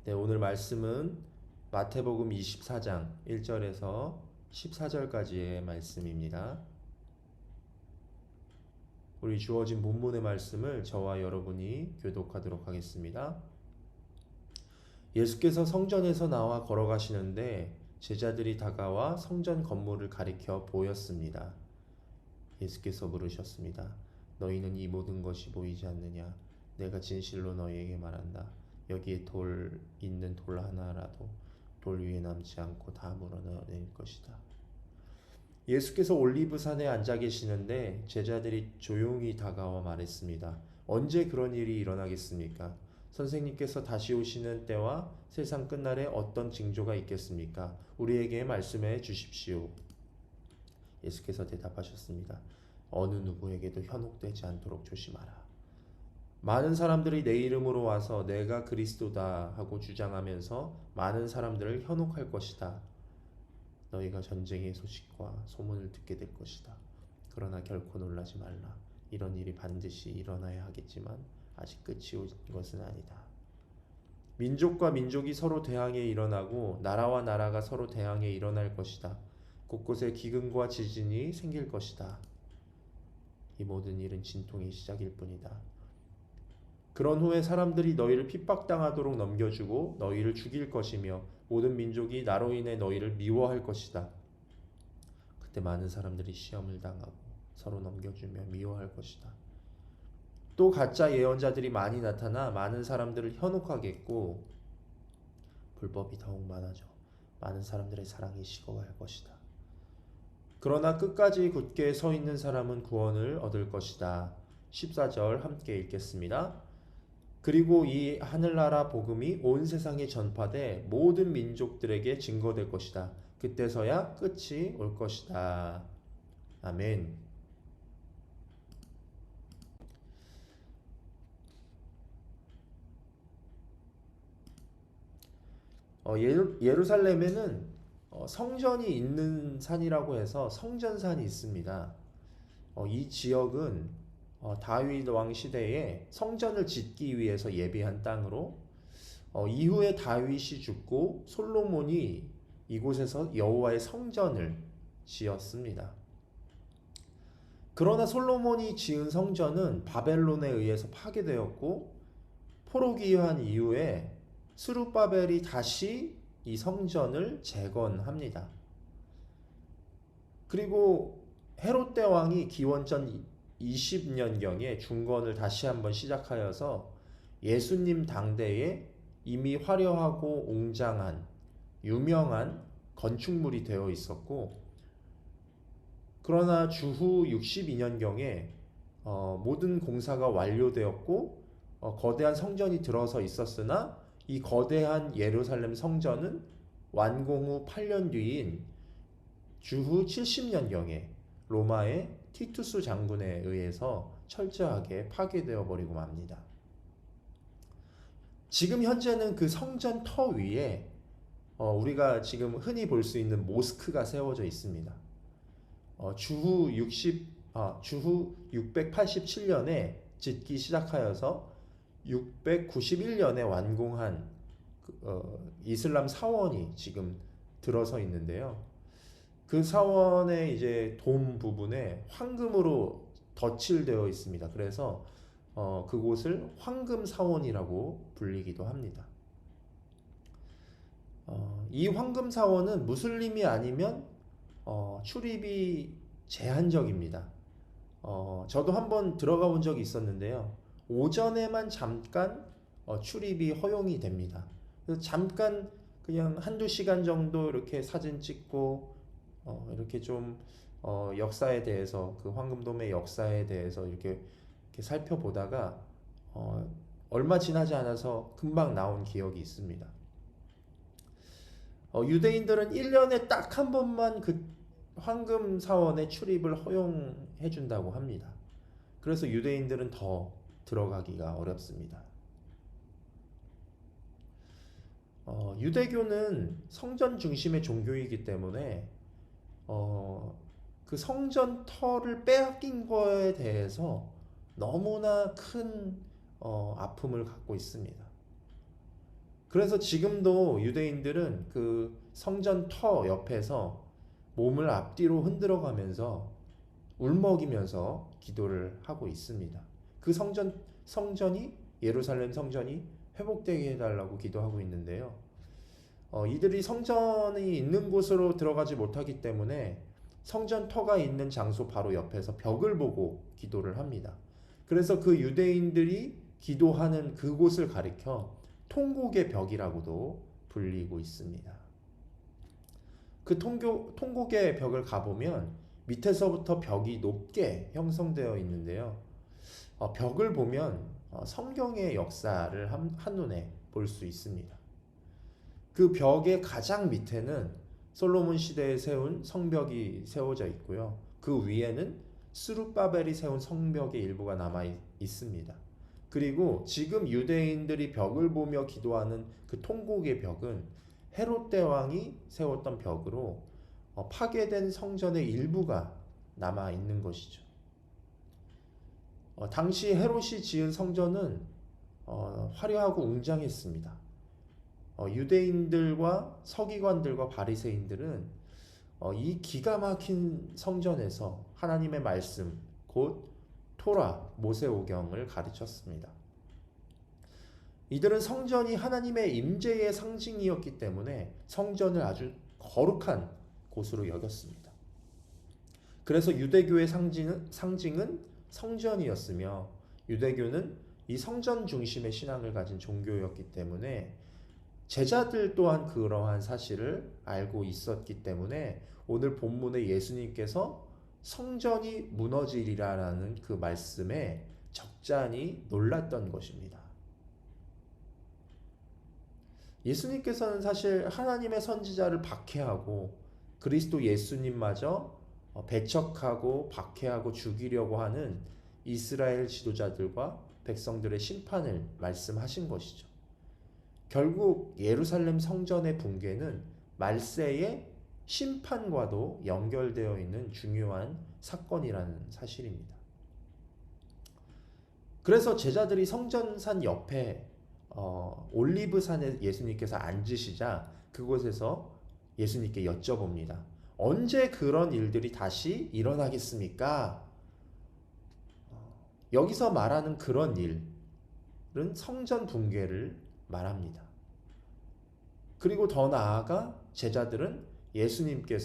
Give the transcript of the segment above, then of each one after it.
네, 오늘 말씀은 마태복음 24장 1절에서 14절까지의 말씀입니다. 우리 주어진 본문의 말씀을 저와 여러분이 교독하도록 하겠습니다. 예수께서 성전에서 나와 걸어가시는데 제자들이 다가와 성전 건물을 가리켜 보였습니다. 예수께서 물으셨습니다. 너희는 이 모든 것이 보이지 않느냐? 내가 진실로 너희에게 말한다. 여기에 돌 있는 돌 하나라도 돌 위에 남지 않고 다 물어낼 것이다. 예수께서 올리브산에 앉아 계시는데 제자들이 조용히 다가와 말했습니다. 언제 그런 일이 일어나겠습니까? 선생님께서 다시 오시는 때와 세상 끝날에 어떤 징조가 있겠습니까? 우리에게 말씀해 주십시오. 예수께서 대답하셨습니다. 어느 누구에게도 현혹되지 않도록 조심하라. 많은 사람들이 내 이름으로 와서 내가 그리스도다 하고 주장하면서 많은 사람들을 현혹할 것이다. 너희가 전쟁의 소식과 소문을 듣게 될 것이다. 그러나 결코 놀라지 말라. 이런 일이 반드시 일어나야 하겠지만 아직 끝이 온 것은 아니다. 민족과 민족이 서로 대항해 일어나고 나라와 나라가 서로 대항해 일어날 것이다. 곳곳에 기근과 지진이 생길 것이다. 이 모든 일은 진통의 시작일 뿐이다. 그런 후에 사람들이 너희를 핍박당하도록 넘겨주고 너희를 죽일 것이며 모든 민족이 나로 인해 너희를 미워할 것이다. 그때 많은 사람들이 시험을 당하고 서로 넘겨주며 미워할 것이다. 또 가짜 예언자들이 많이 나타나 많은 사람들을 현혹하겠고 불법이 더욱 많아져 많은 사람들의 사랑이 식어갈 것이다. 그러나 끝까지 굳게 서 있는 사람은 구원을 얻을 것이다. 14절 함께 읽겠습니다. 그리고 이 하늘나라 복음이 온 세상에 전파돼 모든 민족들에게 증거될 것이다. 그때서야 끝이 올 것이다. 아멘. 예루살렘에는 성전이 있는 산이라고 해서 성전산이 있습니다. 이 지역은 다윗 왕 시대에 성전을 짓기 위해서 예비한 땅으로 이후에 다윗이 죽고 솔로몬이 이곳에서 여호와의 성전을 지었습니다. 그러나 솔로몬이 지은 성전은 바벨론에 의해서 파괴되었고 포로기한 이후에 스룹바벨이 다시 이 성전을 재건합니다. 그리고 헤롯 대왕이 기원전 20년경에 중건을 다시 한번 시작하여서 예수님 당대에 이미 화려하고 웅장한 유명한 건축물이 되어 있었고, 그러나 주후 62년경에 모든 공사가 완료되었고 거대한 성전이 들어서 있었으나 이 거대한 예루살렘 성전은 완공 후 8년 뒤인 주후 70년경에 로마의 티투스 장군에 의해서 철저하게 파괴되어 버리고 맙니다. 지금 현재는 그 성전 터 위에 우리가 지금 흔히 볼 수 있는 모스크가 세워져 있습니다. 주후 687년에 짓기 시작하여서 691년에 완공한 이슬람 사원이 지금 들어서 있는데요. 그 사원의 이제 돔 부분에 황금으로 덧칠되어 있습니다. 그래서 그곳을 황금 사원이라고 불리기도 합니다. 이 황금 사원은 무슬림이 아니면 출입이 제한적입니다. 저도 한번 들어가 본 적이 있었는데요. 오전에만 잠깐 출입이 허용이 됩니다. 그래서 잠깐 그냥 한두 시간 정도 이렇게 사진 찍고 이렇게 좀 역사에 대해서 그 황금돔의 역사에 대해서 이렇게 살펴보다가 얼마 지나지 않아서 금방 나온 기억이 있습니다. 유대인들은 1년에 딱 한 번만 그 황금 사원의 출입을 허용해 준다고 합니다. 그래서 유대인들은 더 들어가기가 어렵습니다. 유대교는 성전 중심의 종교이기 때문에 그 성전 터를 빼앗긴 거에 대해서 너무나 큰 아픔을 갖고 있습니다. 그래서 지금도 유대인들은 그 성전 터 옆에서 몸을 앞뒤로 흔들어 가면서 울먹이면서 기도를 하고 있습니다. 그 성전이 예루살렘 성전이 회복되게 해달라고 기도하고 있는데요. 이들이 성전이 있는 곳으로 들어가지 못하기 때문에 성전 터가 있는 장소 바로 옆에서 벽을 보고 기도를 합니다. 그래서 그 유대인들이 기도하는 그곳을 가리켜 통곡의 벽이라고도 불리고 있습니다. 그 통곡의 벽을 가보면 밑에서부터 벽이 높게 형성되어 있는데요. 벽을 보면 성경의 역사를 한눈에 볼 수 있습니다. 그 벽의 가장 밑에는 솔로몬 시대에 세운 성벽이 세워져 있고요. 그 위에는 스룹바벨이 세운 성벽의 일부가 남아 있습니다. 그리고 지금 유대인들이 벽을 보며 기도하는 그 통곡의 벽은 헤롯 대왕이 세웠던 벽으로 파괴된 성전의 일부가 남아 있는 것이죠. 당시 헤롯이 지은 성전은 화려하고 웅장했습니다. 유대인들과 서기관들과 바리새인들은 이 기가 막힌 성전에서 하나님의 말씀, 곧 토라, 모세오경을 가르쳤습니다. 이들은 성전이 하나님의 임재의 상징이었기 때문에 성전을 아주 거룩한 곳으로 여겼습니다. 그래서 유대교의 상징은 성전이었으며 유대교는 이 성전 중심의 신앙을 가진 종교였기 때문에 제자들 또한 그러한 사실을 알고 있었기 때문에 오늘 본문에 예수님께서 성전이 무너지리라라는 그 말씀에 적잖이 놀랐던 것입니다. 예수님께서는 사실 하나님의 선지자를 박해하고 그리스도 예수님마저 배척하고 박해하고 죽이려고 하는 이스라엘 지도자들과 백성들의 심판을 말씀하신 것이죠. 결국 예루살렘 성전의 붕괴는 말세의 심판과도 연결되어 있는 중요한 사건이라는 사실입니다. 그래서 제자들이 성전산 옆에 올리브산에 예수님께서 앉으시자 그곳에서 예수님께 여쭤봅니다. 언제 그런 일들이 다시 일어나겠습니까? 여기서 말하는 그런 일은 성전 붕괴를 말합니다. 그리고 더 나아가 제자들은 예수님께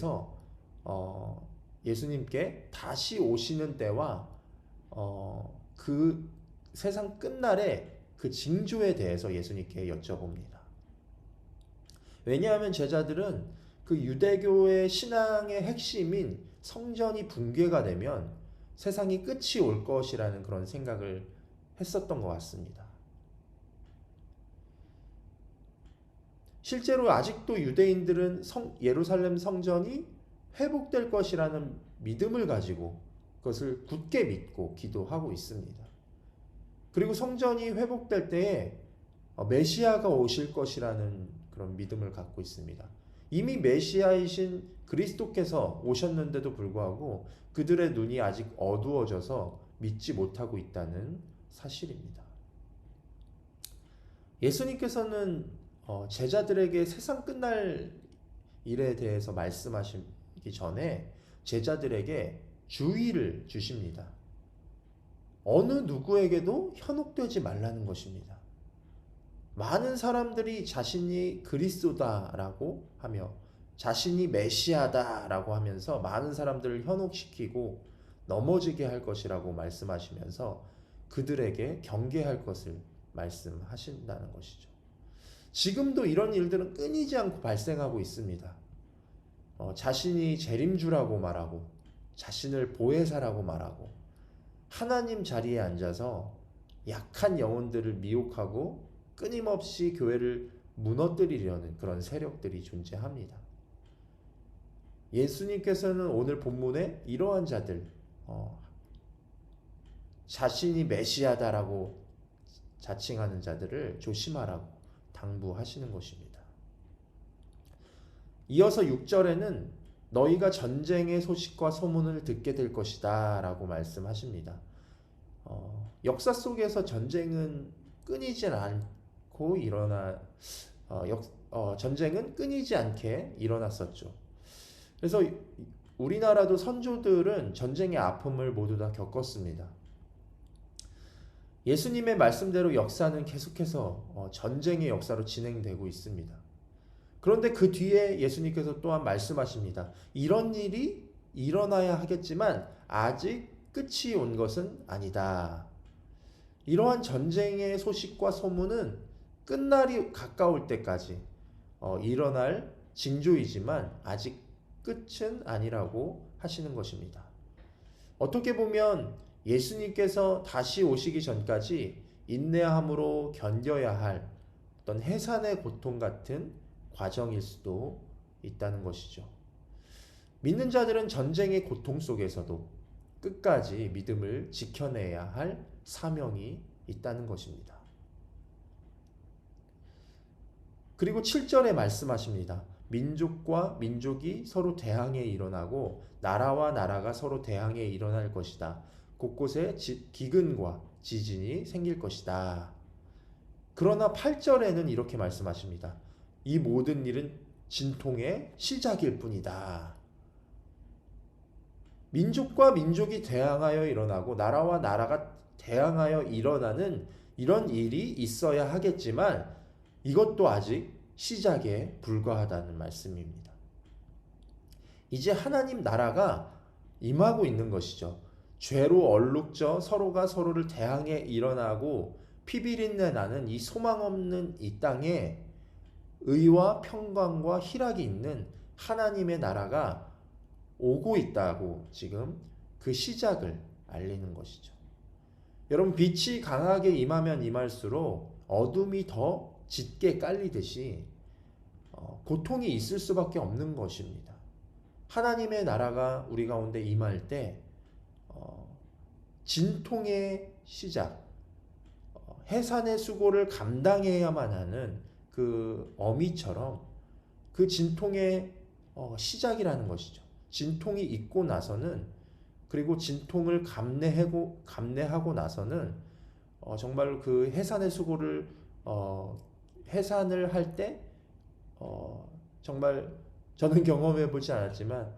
다시 오시는 때와 그 세상 끝날의 그 징조에 대해서 예수님께 여쭤봅니다. 왜냐하면 제자들은 그 유대교의 신앙의 핵심인 성전이 붕괴가 되면 세상이 끝이 올 것이라는 그런 생각을 했었던 것 같습니다. 실제로 아직도 유대인들은 예루살렘 성전이 회복될 것이라는 믿음을 가지고 그것을 굳게 믿고 기도하고 있습니다. 그리고 성전이 회복될 때에 메시아가 오실 것이라는 그런 믿음을 갖고 있습니다. 이미 메시아이신 그리스도께서 오셨는데도 불구하고 그들의 눈이 아직 어두워져서 믿지 못하고 있다는 사실입니다. 예수님께서는 제자들에게 세상 끝날 일에 대해서 말씀하시기 전에 제자들에게 주의를 주십니다. 어느 누구에게도 현혹되지 말라는 것입니다. 많은 사람들이 자신이 그리스도다라고 하며 자신이 메시아다라고 하면서 많은 사람들을 현혹시키고 넘어지게 할 것이라고 말씀하시면서 그들에게 경계할 것을 말씀하신다는 것이죠. 지금도 이런 일들은 끊이지 않고 발생하고 있습니다. 자신이 재림주라고 말하고 자신을 보혜사라고 말하고 하나님 자리에 앉아서 약한 영혼들을 미혹하고 끊임없이 교회를 무너뜨리려는 그런 세력들이 존재합니다. 예수님께서는 오늘 본문에 이러한 자들, 자신이 메시아다라고 자칭하는 자들을 조심하라고 당부하시는 것입니다. 이어서 6절에는 너희가 전쟁의 소식과 소문을 듣게 될 것이다 라고 말씀하십니다. 역사 속에서 전쟁은 끊이질 않고 전쟁은 끊이지 않게 일어났었죠. 그래서 우리나라도 선조들은 전쟁의 아픔을 모두 다 겪었습니다. 예수님의 말씀대로 역사는 계속해서 전쟁의 역사로 진행되고 있습니다. 그런데 그 뒤에 예수님께서 또한 말씀하십니다. 이런 일이 일어나야 하겠지만 아직 끝이 온 것은 아니다. 이러한 전쟁의 소식과 소문은 끝날이 가까울 때까지 일어날 징조이지만 아직 끝은 아니라고 하시는 것입니다. 어떻게 보면 예수님께서 다시 오시기 전까지 인내함으로 견뎌야 할 어떤 해산의 고통 같은 과정일 수도 있다는 것이죠. 믿는 자들은 전쟁의 고통 속에서도 끝까지 믿음을 지켜내야 할 사명이 있다는 것입니다. 그리고 7절에 말씀하십니다. 민족과 민족이 서로 대항해 일어나고 나라와 나라가 서로 대항해 일어날 것이다. 곳곳에 기근과 지진이 생길 것이다. 그러나 8절에는 이렇게 말씀하십니다. 이 모든 일은 진통의 시작일 뿐이다. 민족과 민족이 대항하여 일어나고 나라와 나라가 대항하여 일어나는 이런 일이 있어야 하겠지만 이것도 아직 시작에 불과하다는 말씀입니다. 이제 하나님 나라가 임하고 있는 것이죠. 죄로 얼룩져 서로가 서로를 대항해 일어나고 피비린내 나는 이 소망 없는 이 땅에 의와 평강과 희락이 있는 하나님의 나라가 오고 있다고 지금 그 시작을 알리는 것이죠. 여러분, 빛이 강하게 임하면 임할수록 어둠이 더 짙게 깔리듯이 고통이 있을 수밖에 없는 것입니다. 하나님의 나라가 우리 가운데 임할 때 진통의 시작, 해산의 수고를 감당해야만 하는 그 어미처럼 그 진통의 시작이라는 것이죠. 진통이 있고 나서는, 그리고 진통을 감내하고 나서는 정말 그 해산의 수고를 해산을 할 때 정말 저는 경험해 보지 않았지만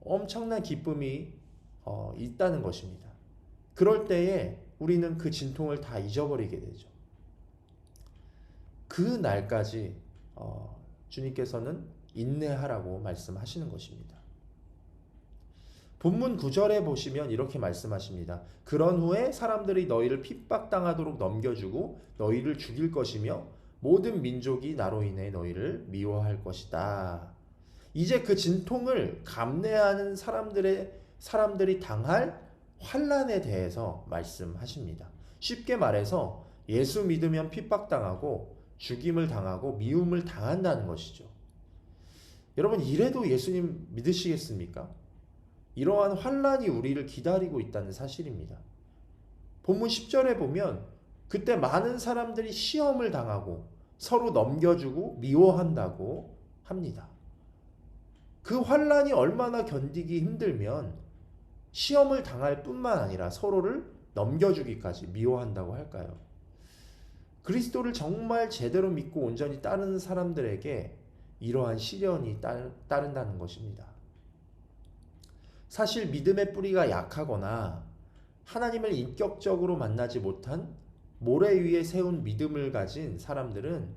엄청난 기쁨이 있다는 것입니다. 그럴 때에 우리는 그 진통을 다 잊어버리게 되죠. 그 날까지 주님께서는 인내하라고 말씀하시는 것입니다. 본문 9절에 보시면 이렇게 말씀하십니다. 그런 후에 사람들이 너희를 핍박당하도록 넘겨주고 너희를 죽일 것이며 모든 민족이 나로 인해 너희를 미워할 것이다. 이제 그 진통을 감내하는 사람들이 당할 환난에 대해서 말씀하십니다. 쉽게 말해서 예수 믿으면 핍박당하고 죽임을 당하고 미움을 당한다는 것이죠. 여러분, 이래도 예수님 믿으시겠습니까? 이러한 환난이 우리를 기다리고 있다는 사실입니다. 본문 10절에 보면 그때 많은 사람들이 시험을 당하고 서로 넘겨주고 미워한다고 합니다. 그 환난이 얼마나 견디기 힘들면 시험을 당할 뿐만 아니라 서로를 넘겨주기까지 미워한다고 할까요? 그리스도를 정말 제대로 믿고 온전히 따르는 사람들에게 이러한 시련이 따른다는 것입니다. 사실 믿음의 뿌리가 약하거나 하나님을 인격적으로 만나지 못한 모래 위에 세운 믿음을 가진 사람들은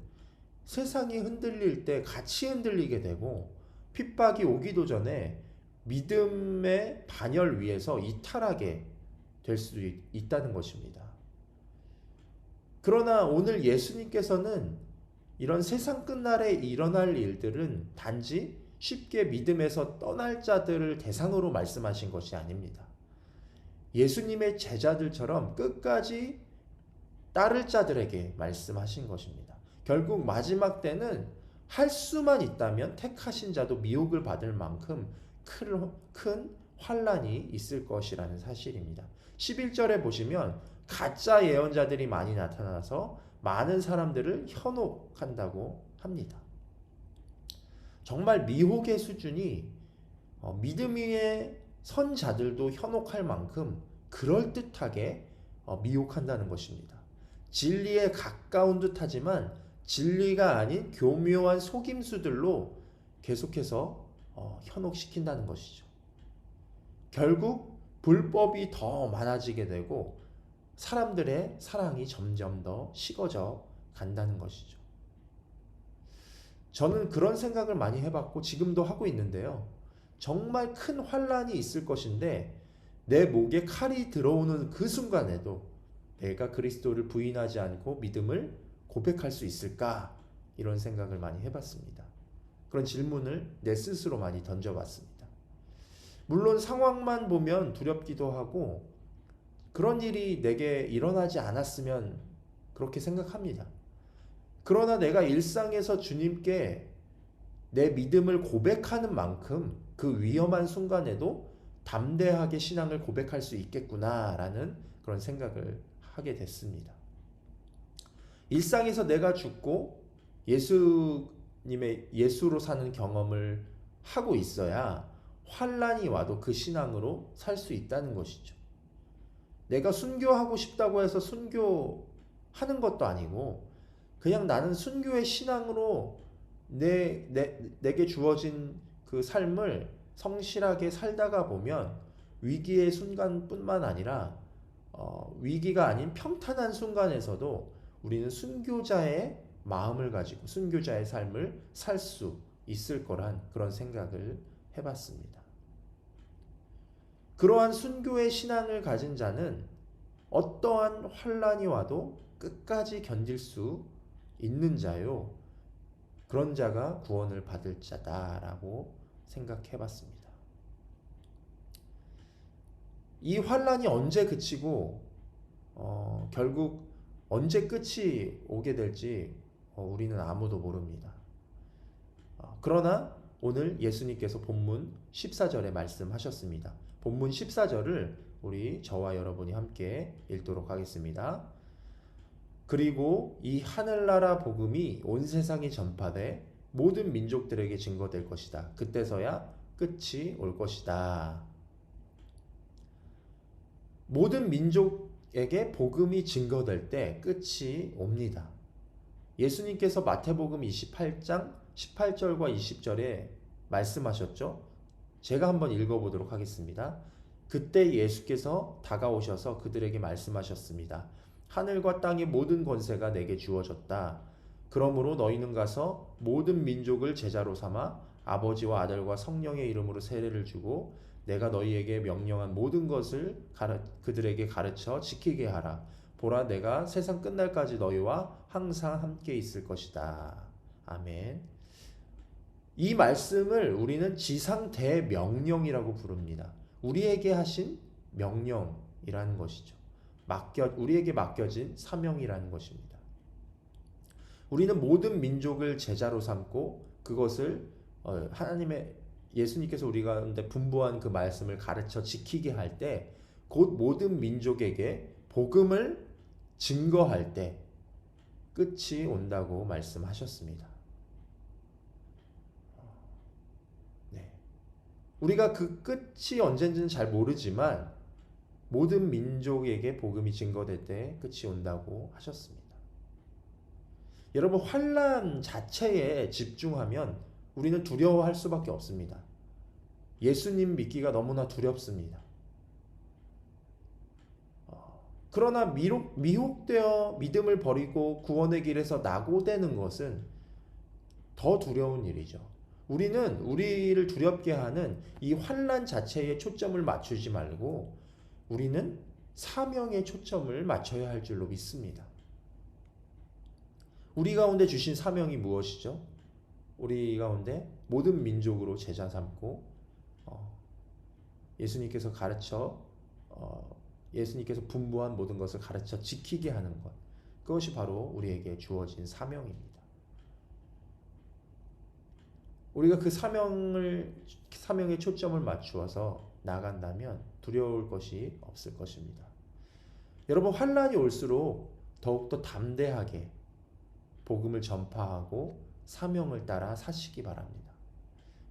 세상이 흔들릴 때 같이 흔들리게 되고 핍박이 오기도 전에 믿음의 반열 위에서 이탈하게 될 수도 있다는 것입니다. 그러나 오늘 예수님께서는 이런 세상 끝날에 일어날 일들은 단지 쉽게 믿음에서 떠날 자들을 대상으로 말씀하신 것이 아닙니다. 예수님의 제자들처럼 끝까지 따를 자들에게 말씀하신 것입니다. 결국 마지막 때는 할 수만 있다면 택하신 자도 미혹을 받을 만큼 큰 환난이 있을 것이라는 사실입니다. 11절에 보시면 가짜 예언자들이 많이 나타나서 많은 사람들을 현혹한다고 합니다. 정말 미혹의 수준이 믿음 위에 선 자들도 현혹할 만큼 그럴듯하게 미혹한다는 것입니다. 진리에 가까운 듯하지만 진리가 아닌 교묘한 속임수들로 계속해서 현혹시킨다는 것이죠. 결국 불법이 더 많아지게 되고 사람들의 사랑이 점점 더 식어져 간다는 것이죠. 저는 그런 생각을 많이 해봤고 지금도 하고 있는데요. 정말 큰 환란이 있을 것인데 내 목에 칼이 들어오는 그 순간에도 내가 그리스도를 부인하지 않고 믿음을 고백할 수 있을까? 이런 생각을 많이 해봤습니다. 그런 질문을 내 스스로 많이 던져봤습니다. 물론 상황만 보면 두렵기도 하고 그런 일이 내게 일어나지 않았으면 그렇게 생각합니다. 그러나 내가 일상에서 주님께 내 믿음을 고백하는 만큼 그 위험한 순간에도 담대하게 신앙을 고백할 수 있겠구나라는 그런 생각을 하게 됐습니다. 일상에서 내가 죽고 예수로 사는 경험을 하고 있어야 환란이 와도 그 신앙으로 살 수 있다는 것이죠. 내가 순교하고 싶다고 해서 순교하는 것도 아니고 그냥 나는 순교의 신앙으로 내게 주어진 그 삶을 성실하게 살다가 보면 위기의 순간뿐만 아니라 위기가 아닌 평탄한 순간에서도 우리는 순교자의 마음을 가지고 순교자의 삶을 살 수 있을 거란 그런 생각을 해봤습니다. 그러한 순교의 신앙을 가진 자는 어떠한 환란이 와도 끝까지 견딜 수 있는 자요. 그런 자가 구원을 받을 자다라고 생각해봤습니다. 이 환란이 언제 그치고 결국 언제 끝이 오게 될지 우리는 아무도 모릅니다. 그러나 오늘 예수님께서 본문 14절에 말씀하셨습니다. 본문 14절을 우리 저와 여러분이 함께 읽도록 하겠습니다. 그리고 이 하늘나라 복음이 온 세상에 전파돼 모든 민족들에게 증거될 것이다. 그때서야 끝이 올 것이다. 모든 민족에게 복음이 증거될 때 끝이 옵니다. 예수님께서 마태복음 28장 18절과 20절에 말씀하셨죠. 제가 한번 읽어보도록 하겠습니다. 그때 예수께서 다가오셔서 그들에게 말씀하셨습니다. 하늘과 땅의 모든 권세가 내게 주어졌다. 그러므로 너희는 가서 모든 민족을 제자로 삼아 아버지와 아들과 성령의 이름으로 세례를 주고 내가 너희에게 명령한 모든 것을 그들에게 가르쳐 지키게 하라. 보라, 내가 세상 끝날까지 너희와 항상 함께 있을 것이다. 아멘. 이 말씀을 우리는 지상 대명령이라고 부릅니다. 우리에게 하신 명령이라는 것이죠. 우리에게 맡겨진 사명이라는 것입니다. 우리는 모든 민족을 제자로 삼고 그것을 예수님께서 우리 가운데 분부한 그 말씀을 가르쳐 지키게 할 때 곧 모든 민족에게 복음을 증거할 때 끝이 온다고 말씀하셨습니다. 네. 우리가 그 끝이 언젠지는 잘 모르지만 모든 민족에게 복음이 증거될 때 끝이 온다고 하셨습니다. 여러분, 환난 자체에 집중하면 우리는 두려워할 수밖에 없습니다. 예수님 믿기가 너무나 두렵습니다. 그러나 미혹되어 믿음을 버리고 구원의 길에서 낙오되는 것은 더 두려운 일이죠. 우리는 우리를 두렵게 하는 이 환난 자체에 초점을 맞추지 말고 우리는 사명에 초점을 맞춰야 할 줄로 믿습니다. 우리 가운데 주신 사명이 무엇이죠? 우리 가운데 모든 민족으로 제자 삼고 예수님께서 분부한 모든 것을 가르쳐 지키게 하는 것, 그것이 바로 우리에게 주어진 사명입니다. 우리가 그 사명에 초점을 맞추어서 나간다면 두려울 것이 없을 것입니다. 여러분, 환난이 올수록 더욱더 담대하게 복음을 전파하고 사명을 따라 사시기 바랍니다.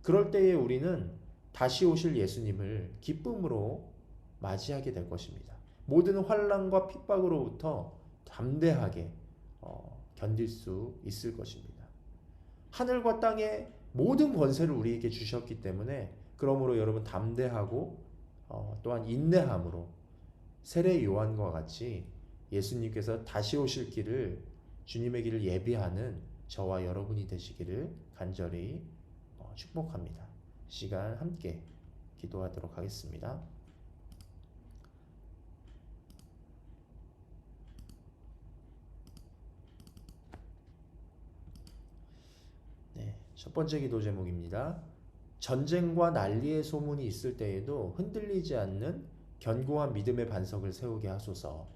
그럴 때에 우리는 다시 오실 예수님을 기쁨으로 맞이하게 될 것입니다. 모든 환난과 핍박으로부터 담대하게 견딜 수 있을 것입니다. 하늘과 땅의 모든 권세를 우리에게 주셨기 때문에 그러므로 여러분 담대하고 또한 인내함으로 세례 요한과 같이 예수님께서 다시 오실 길을 주님의 길을 예비하는 저와 여러분이 되시기를 간절히 축복합니다. 시간 함께 기도하도록 하겠습니다. 네, 첫 번째 기도 제목입니다. 전쟁과 난리의 소문이 있을 때에도 흔들리지 않는 견고한 믿음의 반석을 세우게 하소서.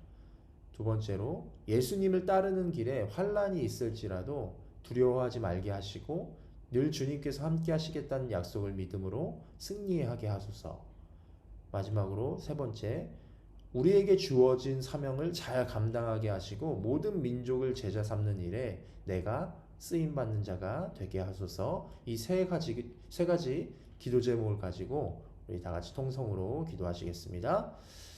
두 번째로 예수님을 따르는 길에 환난이 있을지라도 두려워하지 말게 하시고 늘 주님께서 함께 하시겠다는 약속을 믿음으로 승리하게 하소서. 마지막으로 세 번째, 우리에게 주어진 사명을 잘 감당하게 하시고 모든 민족을 제자 삼는 일에 내가 쓰임받는 자가 되게 하소서. 이 세 가지 기도 제목을 가지고 우리 다 같이 통성으로 기도하시겠습니다.